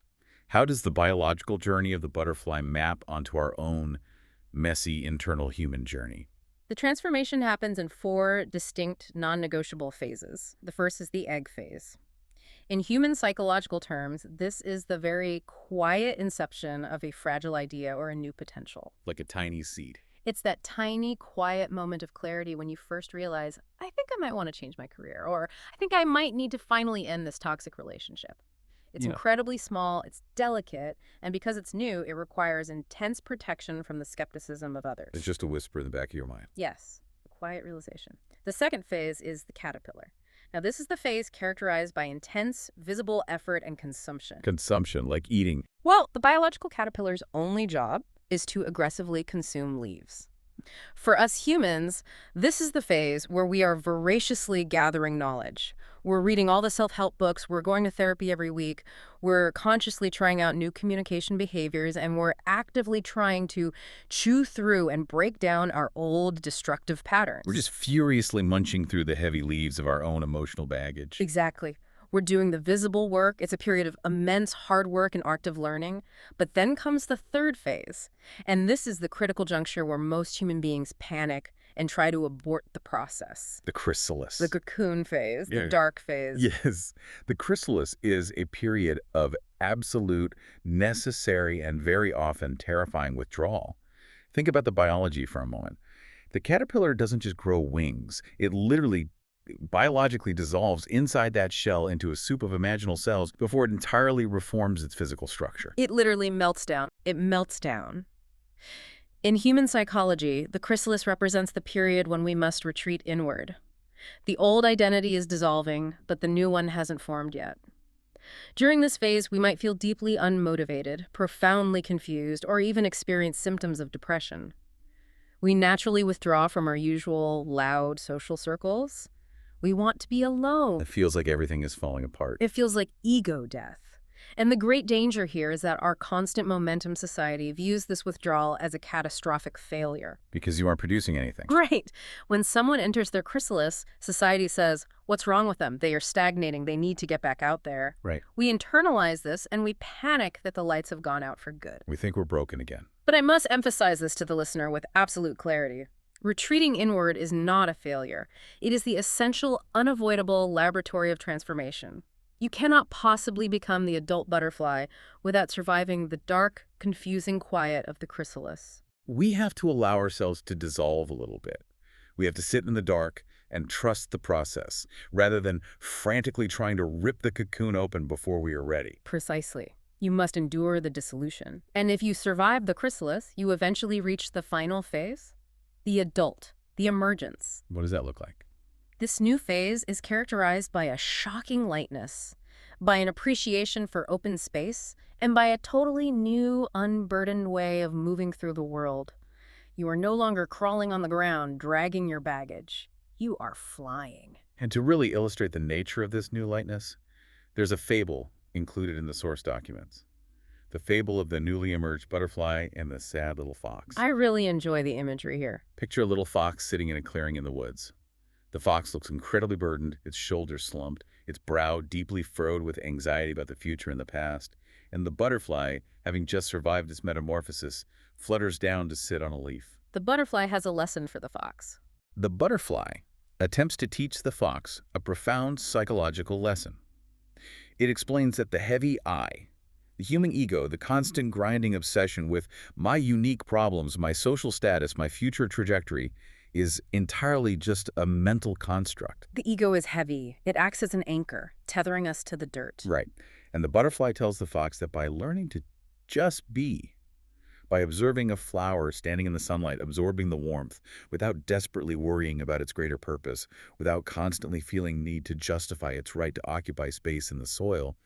How does the biological journey of the butterfly map onto our own messy internal human journey? The transformation happens in 4 distinct, non-negotiable phases. The first is the egg phase. In human psychological terms, this is the very quiet inception of a fragile idea or a new potential. Like a tiny seed. It's that tiny, quiet moment of clarity when you first realize, I think I might want to change my career, or I think I might need to finally end this toxic relationship. It's incredibly small, it's delicate, and because it's new, it requires intense protection from the skepticism of others. It's just a whisper in the back of your mind. Yes, a quiet realization. The second phase is the caterpillar. Now, this is the phase characterized by intense, visible effort and consumption. Consumption, like eating. Well, the biological caterpillar's only job is to aggressively consume leaves. For us humans, this is the phase where we are voraciously gathering knowledge. We're reading all the self-help books, we're going to therapy every week, we're consciously trying out new communication behaviors, and we're actively trying to chew through and break down our old destructive patterns. We're just furiously munching through the heavy leaves of our own emotional baggage. Exactly. We're doing the visible work. It's a period of immense hard work and active learning. But then comes the third phase. And this is the critical juncture where most human beings panic and try to abort the process. The chrysalis. The cocoon phase, Yeah. the dark phase. Yes. The chrysalis is a period of absolute, necessary, and very often terrifying withdrawal. Think about the biology for a moment. The caterpillar doesn't just grow wings. It literally biologically dissolves inside that shell into a soup of imaginal cells before it entirely reforms its physical structure. It literally melts down. It melts down. In human psychology, the chrysalis represents the period when we must retreat inward. The old identity is dissolving, but the new one hasn't formed yet. During this phase, we might feel deeply unmotivated, profoundly confused, or even experience symptoms of depression. We naturally withdraw from our usual loud social circles. We want to be alone. It feels like everything is falling apart. It feels like ego death. And the great danger here is that our constant momentum society views this withdrawal as a catastrophic failure. Because you aren't producing anything. Right. When someone enters their chrysalis, society says, what's wrong with them? They are stagnating. They need to get back out there. Right. We internalize this and we panic that the lights have gone out for good. We think we're broken again. But I must emphasize this to the listener with absolute clarity. Retreating inward is not a failure. It is the essential, unavoidable laboratory of transformation. You cannot possibly become the adult butterfly without surviving the dark, confusing quiet of the chrysalis. We have to allow ourselves to dissolve a little bit. We have to sit in the dark and trust the process, rather than frantically trying to rip the cocoon open before we are ready. Precisely. You must endure the dissolution. And if you survive the chrysalis, you eventually reach the final phase, the adult, the emergence. What does that look like? This new phase is characterized by a shocking lightness, by an appreciation for open space, and by a totally new, unburdened way of moving through the world. You are no longer crawling on the ground, dragging your baggage. You are flying. And to really illustrate the nature of this new lightness, there's a fable included in the source documents. The fable of the newly emerged butterfly and the sad little fox. I really enjoy the imagery here. Picture a little fox sitting in a clearing in the woods. The fox looks incredibly burdened, its shoulders slumped, its brow deeply furrowed with anxiety about the future and the past, and the butterfly, having just survived its metamorphosis, flutters down to sit on a leaf. The butterfly has a lesson for the fox. The butterfly attempts to teach the fox a profound psychological lesson. It explains that the heavy I, the human ego, the constant grinding obsession with my unique problems, my social status, my future trajectory, is entirely just a mental construct. The ego is heavy. It acts as an anchor, tethering us to the dirt. Right. And the butterfly tells the fox that by learning to just be, by observing a flower standing in the sunlight, absorbing the warmth, without desperately worrying about its greater purpose, without constantly feeling need to justify its right to occupy space in the soil,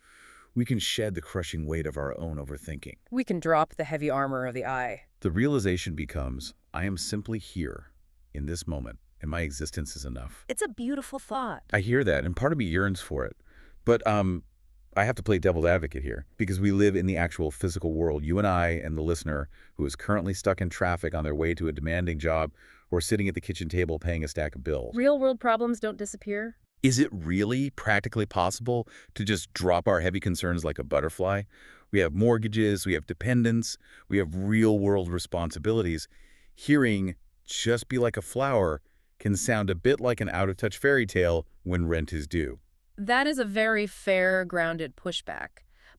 we can shed the crushing weight of our own overthinking. We can drop the heavy armor of the I. The realization becomes, I am simply here, in this moment, and my existence is enough. It's a beautiful thought. I hear that, and part of me yearns for it. But I have to play devil's advocate here, because we live in the actual physical world. You and I and the listener who is currently stuck in traffic on their way to a demanding job or sitting at the kitchen table paying a stack of bills. Real-world problems don't disappear. Is it really practically possible to just drop our heavy concerns like a butterfly? We have mortgages, we have dependents, we have real-world responsibilities. Hearing just be like a flower can sound a bit like an out-of-touch fairy tale when rent is due. That is a very fair, grounded pushback.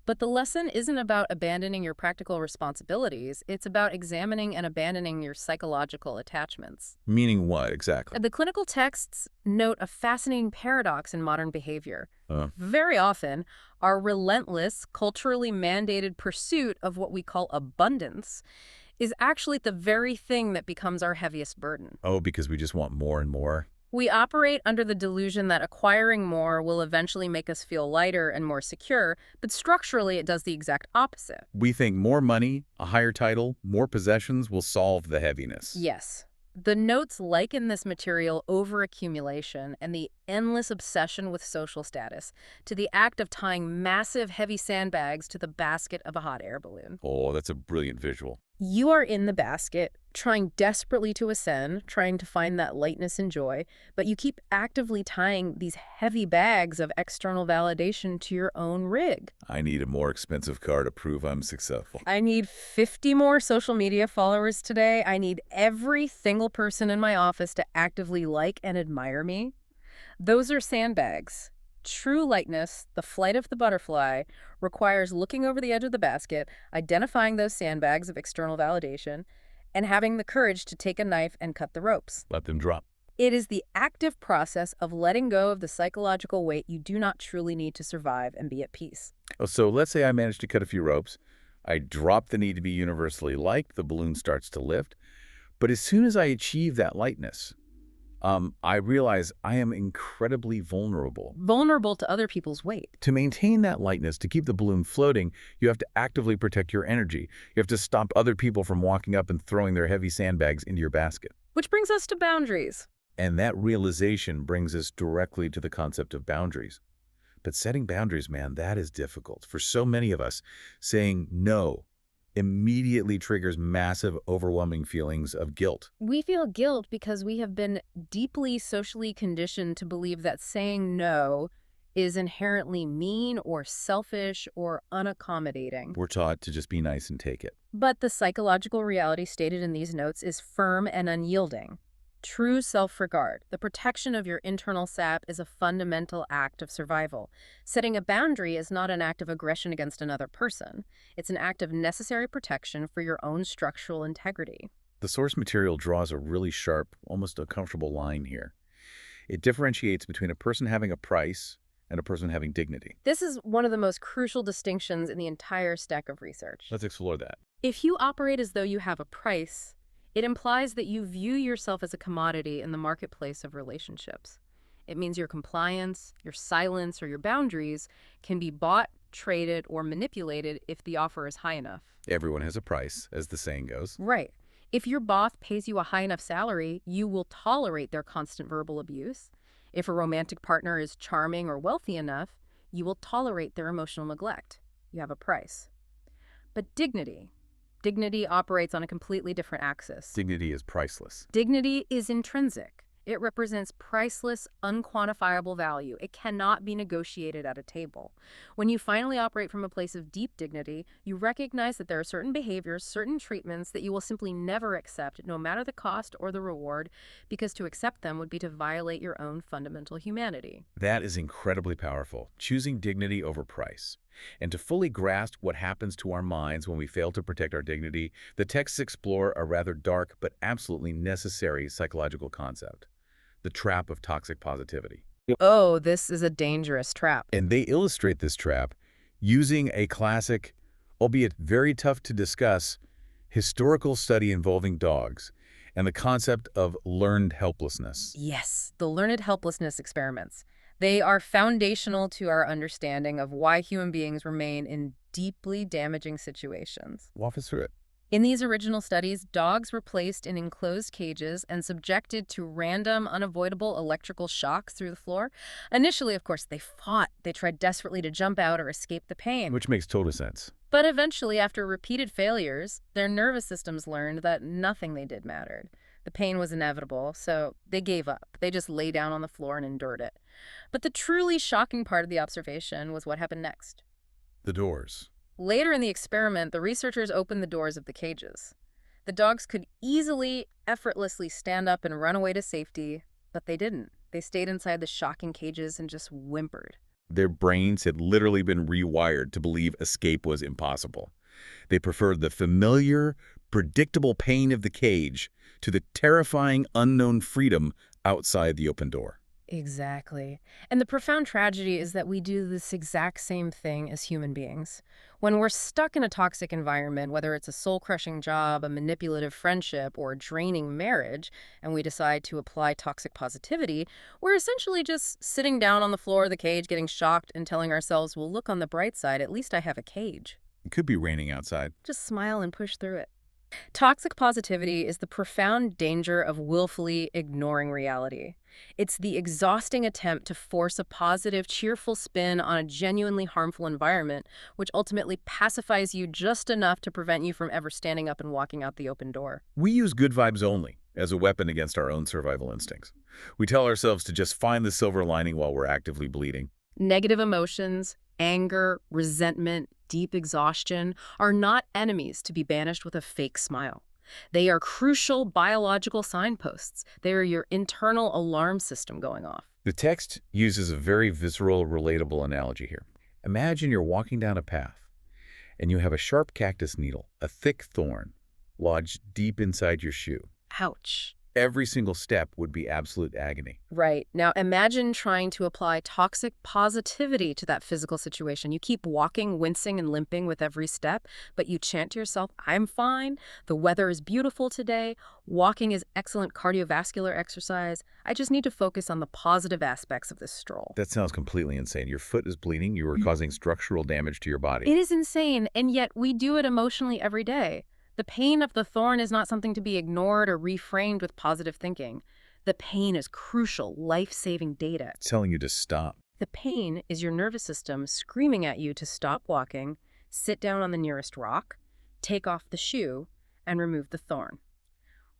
But the lesson isn't about abandoning your practical responsibilities. It's about examining and abandoning your psychological attachments. Meaning what, exactly? The clinical texts note a fascinating paradox in modern behavior. Very often, our relentless, culturally mandated pursuit of what we call abundance is actually the very thing that becomes our heaviest burden. Oh, because we just want more and more? We operate under the delusion that acquiring more will eventually make us feel lighter and more secure, but structurally it does the exact opposite. We think more money, a higher title, more possessions will solve the heaviness. Yes. The notes liken this material overaccumulation and the endless obsession with social status to the act of tying massive heavy sandbags to the basket of a hot air balloon. Oh, that's a brilliant visual. You are in the basket, trying desperately to ascend, trying to find that lightness and joy, but you keep actively tying these heavy bags of external validation to your own rig. I need a more expensive car to prove I'm successful. I need 50 more social media followers today. I need every single person in my office to actively like and admire me. Those are sandbags. True lightness, the flight of the butterfly, requires looking over the edge of the basket, identifying those sandbags of external validation, and having the courage to take a knife and cut the ropes. Let them drop. It is the active process of letting go of the psychological weight you do not truly need to survive and be at peace. Oh, so let's say I managed to cut a few ropes. I drop the need to be universally liked, the balloon starts to lift. But as soon as I achieve that lightness, I realize I am incredibly vulnerable. Vulnerable to other people's weight. To maintain that lightness, to keep the balloon floating, you have to actively protect your energy. You have to stop other people from walking up and throwing their heavy sandbags into your basket. Which brings us to boundaries. And that realization brings us directly to the concept of boundaries. But setting boundaries, man, that is difficult. For so many of us, saying no immediately triggers massive, overwhelming feelings of guilt. We feel guilt because we have been deeply socially conditioned to believe that saying no is inherently mean or selfish or unaccommodating. We're taught to just be nice and take it. But the psychological reality stated in these notes is firm and unyielding. True self-regard, the protection of your internal sap, is a fundamental act of survival. Setting a boundary is not an act of aggression against another person. It's an act of necessary protection for your own structural integrity. The source material draws a really sharp, almost uncomfortable line here. It differentiates between a person having a price and a person having dignity. This is one of the most crucial distinctions in the entire stack of research. Let's explore that. If you operate as though you have a price, it implies that you view yourself as a commodity in the marketplace of relationships. It means your compliance, your silence, or your boundaries can be bought, traded, or manipulated if the offer is high enough. Everyone has a price, as the saying goes. Right. If your boss pays you a high enough salary, you will tolerate their constant verbal abuse. If a romantic partner is charming or wealthy enough, you will tolerate their emotional neglect. You have a price. But dignity operates on a completely different axis. Dignity is priceless. Dignity is intrinsic. It represents priceless, unquantifiable value. It cannot be negotiated at a table. When you finally operate from a place of deep dignity, you recognize that there are certain behaviors, certain treatments that you will simply never accept, no matter the cost or the reward, because to accept them would be to violate your own fundamental humanity. That is incredibly powerful, choosing dignity over price. And to fully grasp what happens to our minds when we fail to protect our dignity, the texts explore a rather dark but absolutely necessary psychological concept: the trap of toxic positivity. Oh, this is a dangerous trap. And they illustrate this trap using a classic, albeit very tough to discuss, historical study involving dogs and the concept of learned helplessness. Yes, the learned helplessness experiments. They are foundational to our understanding of why human beings remain in deeply damaging situations. Walk us through it. In these original studies, dogs were placed in enclosed cages and subjected to random, unavoidable electrical shocks through the floor. Initially, of course, they fought. They tried desperately to jump out or escape the pain. Which makes total sense. But eventually, after repeated failures, their nervous systems learned that nothing they did mattered. The pain was inevitable, so they gave up. They just lay down on the floor and endured it. But the truly shocking part of the observation was what happened next. The doors. Later in the experiment, the researchers opened the doors of the cages. The dogs could easily, effortlessly stand up and run away to safety, but they didn't. They stayed inside the shocking cages and just whimpered. Their brains had literally been rewired to believe escape was impossible. They preferred the familiar, predictable pain of the cage to the terrifying, unknown freedom outside the open door. Exactly. And the profound tragedy is that we do this exact same thing as human beings. When we're stuck in a toxic environment, whether it's a soul-crushing job, a manipulative friendship, or a draining marriage, and we decide to apply toxic positivity, we're essentially just sitting down on the floor of the cage, getting shocked, and telling ourselves, well, look on the bright side, at least I have a cage. It could be raining outside. Just smile and push through it. Toxic positivity is the profound danger of willfully ignoring reality. It's the exhausting attempt to force a positive, cheerful spin on a genuinely harmful environment, which ultimately pacifies you just enough to prevent you from ever standing up and walking out the open door. We use good vibes only as a weapon against our own survival instincts. We tell ourselves to just find the silver lining while we're actively bleeding. Negative emotions, anger, resentment, deep exhaustion are not enemies to be banished with a fake smile. They are crucial biological signposts. They are your internal alarm system going off. The text uses a very visceral, relatable analogy here. Imagine you're walking down a path, and you have a sharp cactus needle, a thick thorn, lodged deep inside your shoe. Ouch. Every single step would be absolute agony. Right. Now imagine trying to apply toxic positivity to that physical situation. You keep walking, wincing, and limping with every step, but you chant to yourself, I'm fine. The weather is beautiful today. Walking is excellent cardiovascular exercise. I just need to focus on the positive aspects of this stroll. That sounds completely insane. Your foot is bleeding. You are causing structural damage to your body. It is insane, and yet we do it emotionally every day. The pain of the thorn is not something to be ignored or reframed with positive thinking. The pain is crucial, life-saving data. It's telling you to stop. The pain is your nervous system screaming at you to stop walking, sit down on the nearest rock, take off the shoe, and remove the thorn.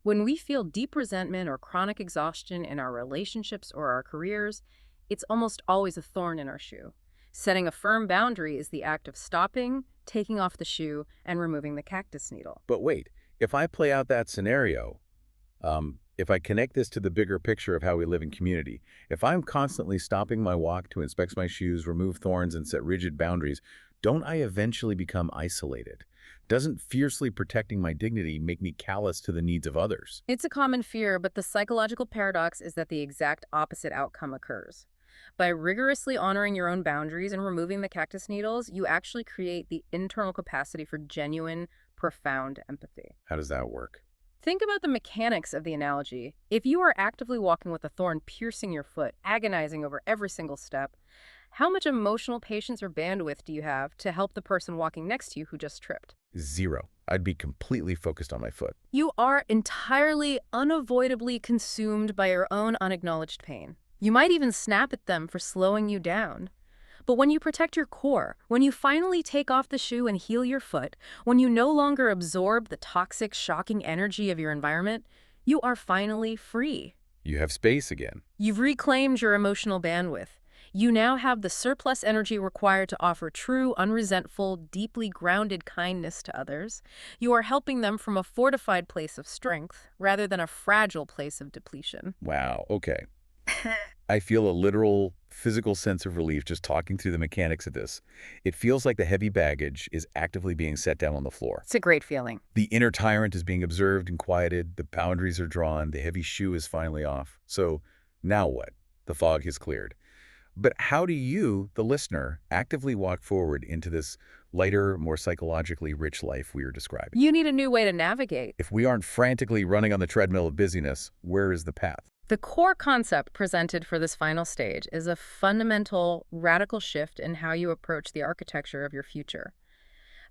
When we feel deep resentment or chronic exhaustion in our relationships or our careers, it's almost always a thorn in our shoe. Setting a firm boundary is the act of stopping, taking off the shoe, and removing the cactus needle. But wait, if I play out that scenario, if I connect this to the bigger picture of how we live in community, if I'm constantly stopping my walk to inspect my shoes, remove thorns, and set rigid boundaries, don't I eventually become isolated? Doesn't fiercely protecting my dignity make me callous to the needs of others? It's a common fear, but the psychological paradox is that the exact opposite outcome occurs. By rigorously honoring your own boundaries and removing the cactus needles, you actually create the internal capacity for genuine, profound empathy. How does that work? Think about the mechanics of the analogy. If you are actively walking with a thorn piercing your foot, agonizing over every single step, how much emotional patience or bandwidth do you have to help the person walking next to you who just tripped? Zero. I'd be completely focused on my foot. You are entirely, unavoidably consumed by your own unacknowledged pain. You might even snap at them for slowing you down. But when you protect your core, when you finally take off the shoe and heal your foot, when you no longer absorb the toxic, shocking energy of your environment, you are finally free. You have space again. You've reclaimed your emotional bandwidth. You now have the surplus energy required to offer true, unresentful, deeply grounded kindness to others. You are helping them from a fortified place of strength rather than a fragile place of depletion. Wow, okay. I feel a literal physical sense of relief just talking through the mechanics of this. It feels like the heavy baggage is actively being set down on the floor. It's a great feeling. The inner tyrant is being observed and quieted, the boundaries are drawn, the heavy shoe is finally off. So now what? The fog has cleared. But how do you, the listener, actively walk forward into this lighter, more psychologically rich life we are describing? You need a new way to navigate. If we aren't frantically running on the treadmill of busyness, where is the path? The core concept presented for this final stage is a fundamental, radical shift in how you approach the architecture of your future.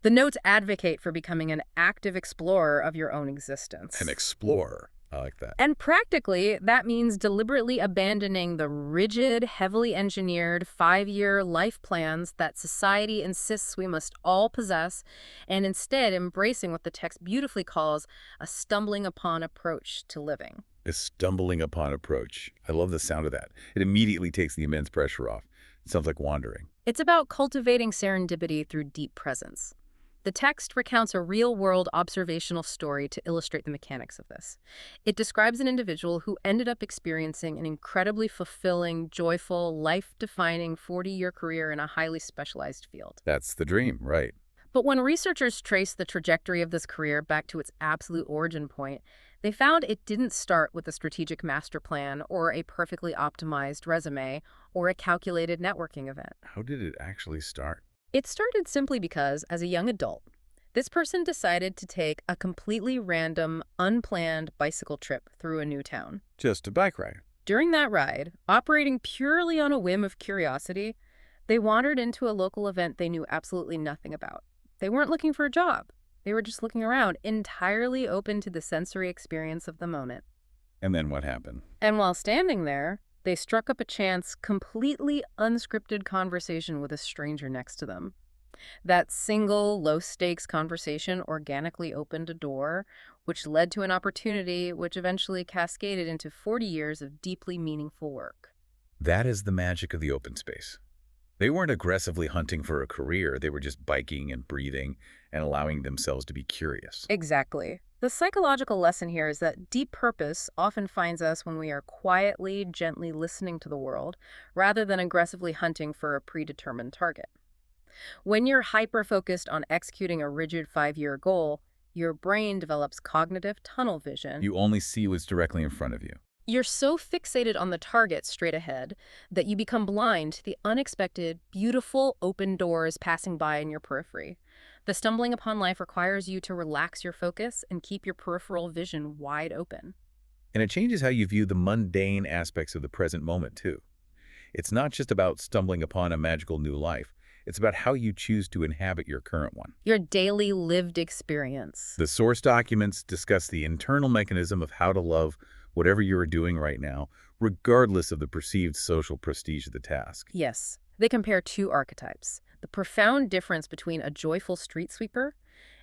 The notes advocate for becoming an active explorer of your own existence. An explorer. I like that. And practically, that means deliberately abandoning the rigid, heavily engineered 5-year life plans that society insists we must all possess, and instead embracing what the text beautifully calls a stumbling upon approach to living. A stumbling upon approach. I love the sound of that. It immediately takes the immense pressure off. It sounds like wandering. It's about cultivating serendipity through deep presence. The text recounts a real-world observational story to illustrate the mechanics of this. It describes an individual who ended up experiencing an incredibly fulfilling, joyful, life-defining 40-year career in a highly specialized field. That's the dream, right? But when researchers traced the trajectory of this career back to its absolute origin point, they found it didn't start with a strategic master plan or a perfectly optimized resume or a calculated networking event. How did it actually start? It started simply because, as a young adult, this person decided to take a completely random, unplanned bicycle trip through a new town. Just a bike ride. During that ride, operating purely on a whim of curiosity, they wandered into a local event they knew absolutely nothing about. They weren't looking for a job. They were just looking around, entirely open to the sensory experience of the moment. And then what happened? And while standing there, they struck up a chance, completely unscripted conversation with a stranger next to them. That single, low-stakes conversation organically opened a door, which led to an opportunity which eventually cascaded into 40 years of deeply meaningful work. That is the magic of the open space. They weren't aggressively hunting for a career. They were just biking and breathing and allowing themselves to be curious. Exactly. The psychological lesson here is that deep purpose often finds us when we are quietly, gently listening to the world, rather than aggressively hunting for a predetermined target. When you're hyper-focused on executing a rigid 5-year goal, your brain develops cognitive tunnel vision. You only see what's directly in front of you. You're so fixated on the target straight ahead that you become blind to the unexpected, beautiful open doors passing by in your periphery. The stumbling upon life requires you to relax your focus and keep your peripheral vision wide open. And it changes how you view the mundane aspects of the present moment, too. It's not just about stumbling upon a magical new life. It's about how you choose to inhabit your current one. Your daily lived experience. The source documents discuss the internal mechanism of how to love whatever you are doing right now, regardless of the perceived social prestige of the task. Yes. They compare two archetypes. The profound difference between a joyful street sweeper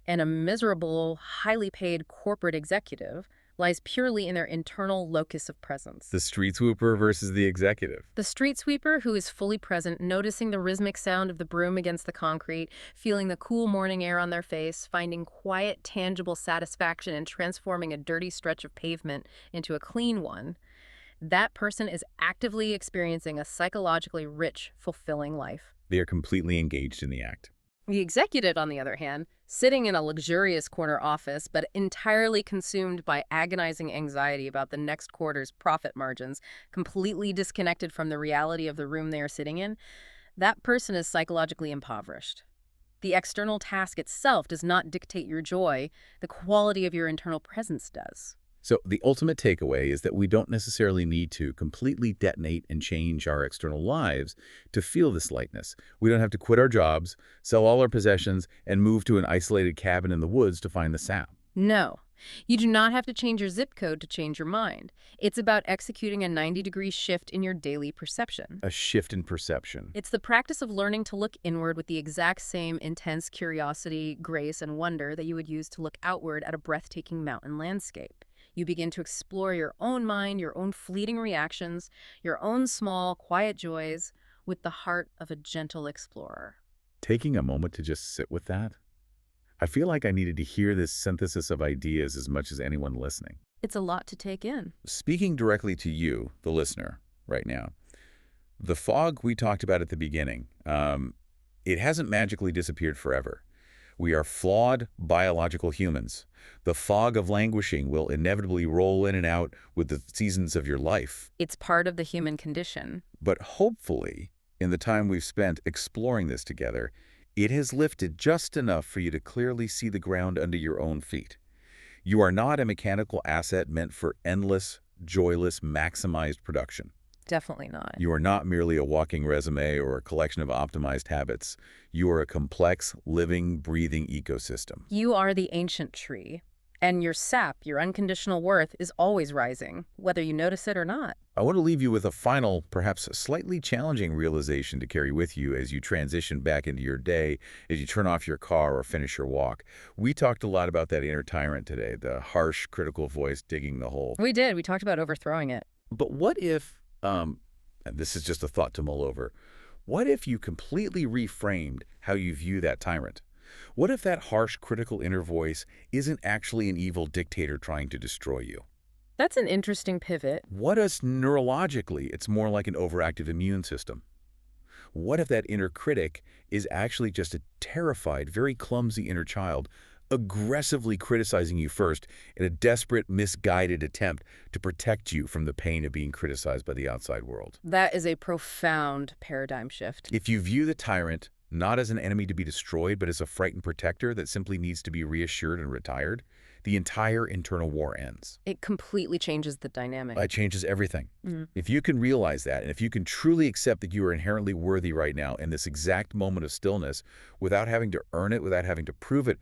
and a miserable, highly paid corporate executive lies purely in their internal locus of presence. The street sweeper versus the executive. The street sweeper, who is fully present, noticing the rhythmic sound of the broom against the concrete, feeling the cool morning air on their face, finding quiet, tangible satisfaction in transforming a dirty stretch of pavement into a clean one, that person is actively experiencing a psychologically rich, fulfilling life. They are completely engaged in the act. The executive, on the other hand, sitting in a luxurious corner office but entirely consumed by agonizing anxiety about the next quarter's profit margins, completely disconnected from the reality of the room they are sitting in, that person is psychologically impoverished. The external task itself does not dictate your joy. The quality of your internal presence does. So the ultimate takeaway is that we don't necessarily need to completely detonate and change our external lives to feel this lightness. We don't have to quit our jobs, sell all our possessions, and move to an isolated cabin in the woods to find the sap. No. You do not have to change your zip code to change your mind. It's about executing a 90-degree shift in your daily perception. A shift in perception. It's the practice of learning to look inward with the exact same intense curiosity, grace, and wonder that you would use to look outward at a breathtaking mountain landscape. You begin to explore your own mind, your own fleeting reactions, your own small, quiet joys with the heart of a gentle explorer. Taking a moment to just sit with that. I feel like I needed to hear this synthesis of ideas as much as anyone listening. It's a lot to take in. Speaking directly to you, the listener, right now, the fog we talked about at the beginning, it hasn't magically disappeared forever. We are flawed biological humans. The fog of languishing will inevitably roll in and out with the seasons of your life. It's part of the human condition. But hopefully, in the time we've spent exploring this together, it has lifted just enough for you to clearly see the ground under your own feet. You are not a mechanical asset meant for endless, joyless, maximized production. Definitely not. You are not merely a walking resume or a collection of optimized habits. You are a complex, living, breathing ecosystem. You are the ancient tree, and your sap, your unconditional worth, is always rising, whether you notice it or not. I want to leave you with a final, perhaps slightly challenging realization to carry with you as you transition back into your day, as you turn off your car or finish your walk. We talked a lot about that inner tyrant today, the harsh, critical voice digging the hole. We did. We talked about overthrowing it. But what if, and this is just a thought to mull over, what if you completely reframed how you view that tyrant? What if that harsh, critical inner voice isn't actually an evil dictator trying to destroy you? That's an interesting pivot. What if neurologically it's more like an overactive immune system? What if that inner critic is actually just a terrified, very clumsy inner child, aggressively criticizing you first in a desperate, misguided attempt to protect you from the pain of being criticized by the outside world? That is a profound paradigm shift. If you view the tyrant not as an enemy to be destroyed, but as a frightened protector that simply needs to be reassured and retired, the entire internal war ends. It completely changes the dynamic. It changes everything. If you can realize that, and if you can truly accept that you are inherently worthy right now in this exact moment of stillness, without having to earn it, without having to prove it,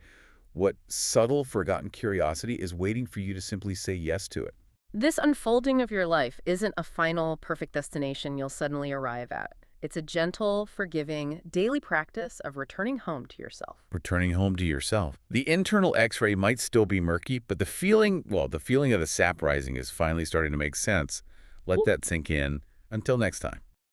what subtle, forgotten curiosity is waiting for you to simply say yes to it. This unfolding of your life isn't a final, perfect destination you'll suddenly arrive at. It's a gentle, forgiving, daily practice of returning home to yourself. Returning home to yourself. The internal X-ray might still be murky, but the feeling of the sap rising is finally starting to make sense. Let that sink in. Until next time.